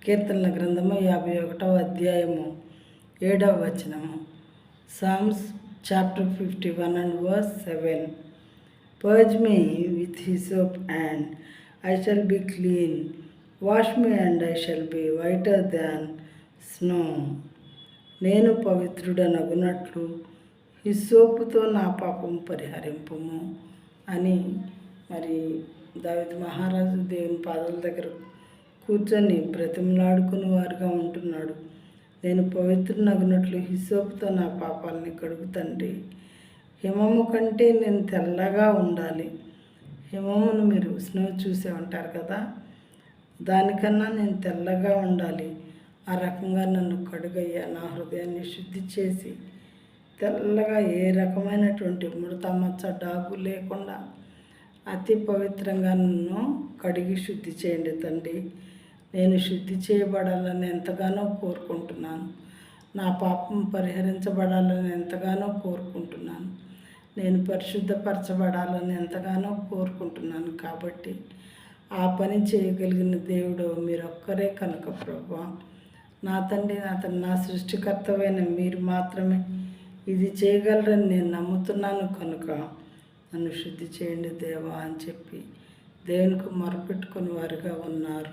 కీర్తనల గ్రంథము 51వ అధ్యాయము 7వ వచనము. Psalms chapter 51 and verse 7. Purge me with hyssop and I shall be clean. Wash me and I shall be whiter than snow. నేను పవిత్రుడనగునట్లు హిస్సోపుతో నా పాపం పరిహరింపుము అని మరి దావీదు మహారాజు దేవుని పాదాల దగ్గర కూర్చొని బ్రతిమలాడుకుని వారుగా ఉంటున్నాడు. నేను పవిత్రునగునట్లు హిస్సోపుతో నా పాపాలని కడుగుతండి. హిమము కంటే నేను తెల్లగా ఉండాలి. హిమమును మీరు స్నో చూసే ఉంటారు కదా, దానికన్నా నేను తెల్లగా ఉండాలి. ఆ రకంగా నన్ను కడుగయ్యా, నా హృదయాన్ని శుద్ధి చేసి తెల్లగా ఏ రకమైనటువంటి ముడత మచ్చ డాగు లేకుండా అతి పవిత్రంగా నన్ను కడిగి శుద్ధి చేయండి తండ్రి. నేను శుద్ధి చేయబడాలని ఎంతగానో కోరుకుంటున్నాను. నా పాపం పరిహరించబడాలని ఎంతగానో కోరుకుంటున్నాను. నేను పరిశుద్ధపరచబడాలని ఎంతగానో కోరుకుంటున్నాను. కాబట్టి ఆ పని చేయగలిగిన దేవుడు మీరొక్కరే కనుక ప్రభువా, నా తండ్రి, నా సృష్టికర్తవైన మీరు మాత్రమే ఇది చేయగలరని నేను నమ్ముతున్నాను. కనుక నన్ను శుద్ధి చేయండి దేవా అని చెప్పి దేవునికి మొరపెట్టుకుని వారుగా ఉన్నారు.